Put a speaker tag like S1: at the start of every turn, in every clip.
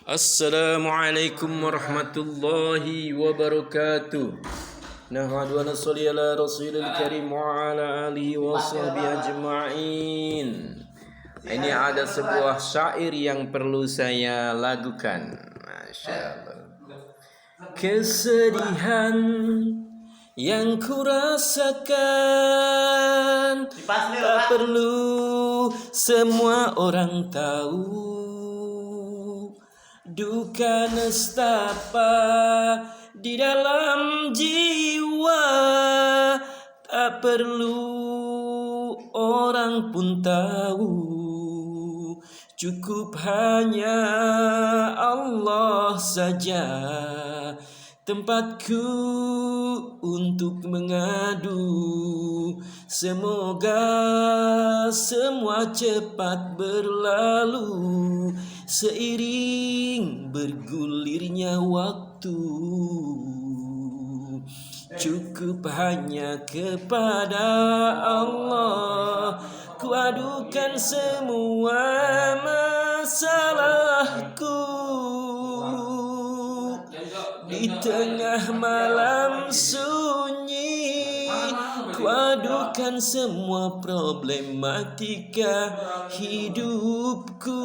S1: Assalamualaikum warahmatullahi wabarakatuh. Nahmadu wa nusalli ala rasulil karim wa ala alihi wa sahbihi ajma'in. Ini ada sebuah syair yang perlu saya lakukan. Masya Allah. Kesedihan yang kurasakan tak perlu semua orang tahu. Duka nestapa di dalam jiwa tak perlu orang pun tahu. Cukup hanya Allah saja tempatku untuk mengadu. Semoga semua cepat berlalu seiring bergulirnya waktu. Cukup hanya kepada Allah ku adukan semua masalahku. Di tengah malam sunyi ku adukan semua problematika hidupku.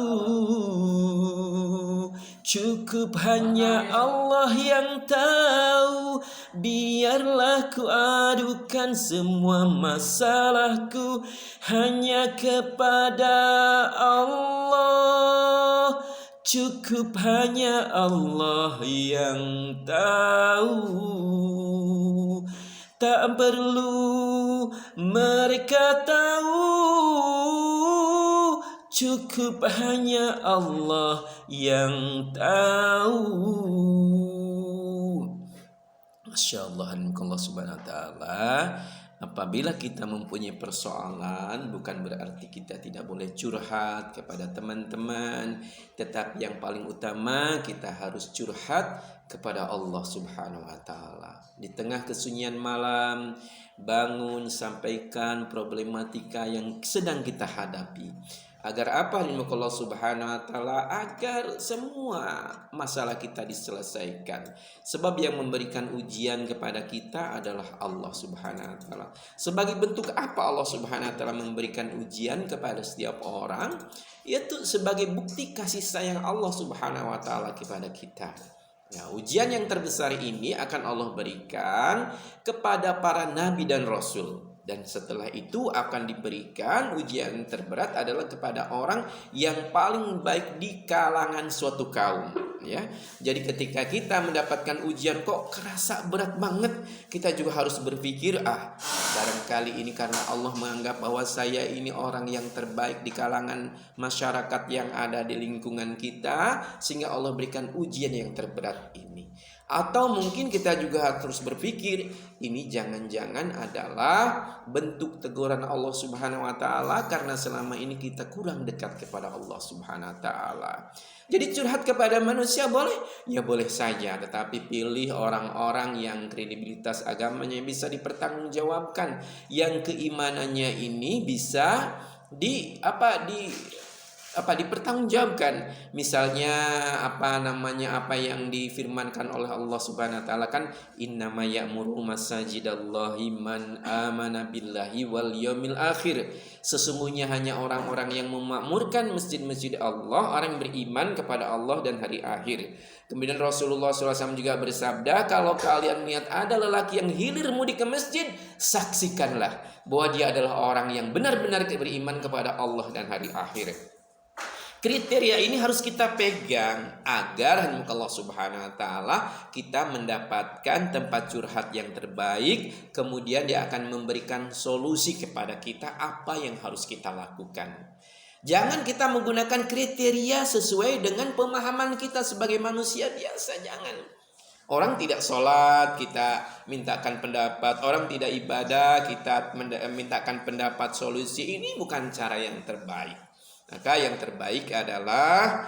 S1: Cukup hanya Allah yang tahu. Biarlah ku adukan semua masalahku hanya kepada Allah. Cukup hanya Allah yang tahu. Tak perlu mereka tahu. Cukup hanya Allah yang tahu. Masya Allah, Allah subhanahu wa ta'ala. Apabila kita mempunyai persoalan, bukan berarti kita tidak boleh curhat kepada teman-teman, tetapi yang paling utama kita harus curhat kepada Allah subhanahu wa ta'ala. Di tengah kesunyian malam, bangun, sampaikan problematika yang sedang kita hadapi. Agar apa? Allah subhanahu wa ta'ala, agar semua masalah kita diselesaikan. Sebab yang memberikan ujian kepada kita adalah Allah subhanahu wa ta'ala. Sebagai bentuk apa Allah subhanahu wa ta'ala memberikan ujian kepada setiap orang? Yaitu sebagai bukti kasih sayang Allah subhanahu wa ta'ala kepada kita. Ya, ujian yang terbesar ini akan Allah berikan kepada para nabi dan rasul. Dan setelah itu akan diberikan ujian terberat adalah kepada orang yang paling baik di kalangan suatu kaum. Ya, jadi ketika kita mendapatkan ujian kok kerasa berat banget, kita juga harus berpikir, barangkali ini karena Allah menganggap bahwa saya ini orang yang terbaik di kalangan masyarakat yang ada di lingkungan kita, sehingga Allah berikan ujian yang terberat ini. Atau mungkin kita juga harus berpikir, ini jangan-jangan adalah bentuk teguran Allah subhanahu wa ta'ala karena selama ini kita kurang dekat kepada Allah subhanahu wa ta'ala. Jadi curhat kepada manusia boleh? Ya boleh saja, tetapi pilih orang-orang yang kredibilitas agamanya bisa dipertanggungjawabkan, yang keimanannya ini bisa dipertanggungjawabkan. Misalnya apa yang difirmankan oleh Allah Subhanahu wa taala kan, innama ya'muru masajidallahi man amana billahi wal yaumil akhir. Sesungguhnya hanya orang-orang yang memakmurkan masjid-masjid Allah, orang yang beriman kepada Allah dan hari akhir. Kemudian Rasulullah SAW juga bersabda, kalau kalian melihat ada lelaki yang hilir mudik ke masjid, saksikanlah bahwa dia adalah orang yang benar-benar beriman kepada Allah dan hari akhir. Kriteria ini harus kita pegang agar Allah subhanahu wa ta'ala kita mendapatkan tempat curhat yang terbaik. Kemudian dia akan memberikan solusi kepada kita apa yang harus kita lakukan. Jangan kita menggunakan kriteria sesuai dengan pemahaman kita sebagai manusia biasa. Jangan. Orang tidak sholat, kita mintakan pendapat. Orang tidak ibadah, kita mintakan pendapat solusi. Ini bukan cara yang terbaik. Maka yang terbaik adalah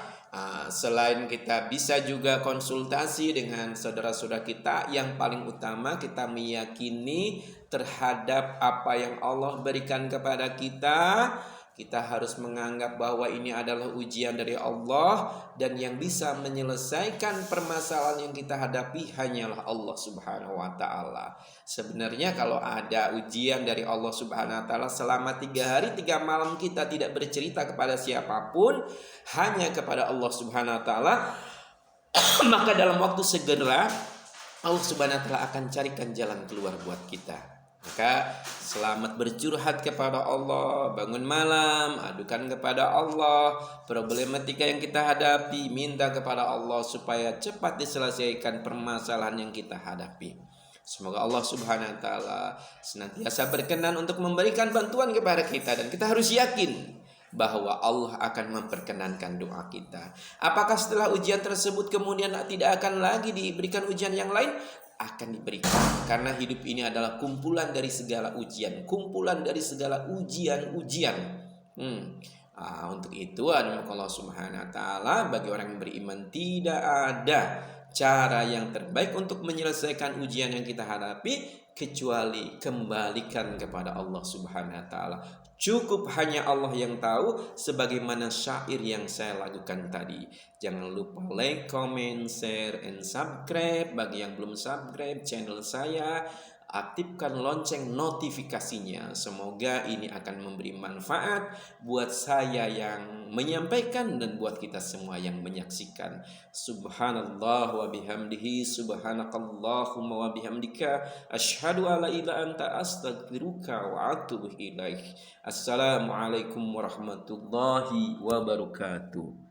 S1: selain kita bisa juga konsultasi dengan saudara-saudara kita, yang paling utama kita meyakini terhadap apa yang Allah berikan kepada kita. Kita harus menganggap bahwa ini adalah ujian dari Allah, dan yang bisa menyelesaikan permasalahan yang kita hadapi hanyalah Allah Subhanahu wa taala. Sebenarnya kalau ada ujian dari Allah Subhanahu wa taala selama 3 hari 3 malam kita tidak bercerita kepada siapapun, hanya kepada Allah Subhanahu wa taala, maka dalam waktu segera Allah Subhanahu wa taala akan carikan jalan keluar buat kita. Maka selamat bercurhat kepada Allah, bangun malam, adukan kepada Allah problematika yang kita hadapi, minta kepada Allah supaya cepat diselesaikan permasalahan yang kita hadapi. Semoga Allah Subhanahu wa taala senantiasa berkenan untuk memberikan bantuan kepada kita, dan kita harus yakin bahwa Allah akan memperkenankan doa kita. Apakah setelah ujian tersebut kemudian tidak akan lagi diberikan ujian yang lain? Akan diberikan, karena hidup ini adalah kumpulan dari segala ujian, kumpulan dari segala ujian-ujian. Untuk itu Allah Subhanahu wa taala, bagi orang yang beriman tidak ada cara yang terbaik untuk menyelesaikan ujian yang kita hadapi kecuali kembalikan kepada Allah Subhanahu wa taala. Cukup hanya Allah yang tahu, sebagaimana syair yang saya lakukan tadi. Jangan lupa like, comment, share, and subscribe. Bagi yang belum subscribe channel saya, aktifkan lonceng notifikasinya. Semoga ini akan memberi manfaat buat saya yang menyampaikan dan buat kita semua yang menyaksikan. Subhanallah wa bihamdihi, subhanakallahumma wa bihamdika, asyhadu alla ilaha anta astaghfiruka wa atubu ilaik. Assalamualaikum warahmatullahi wabarakatuh.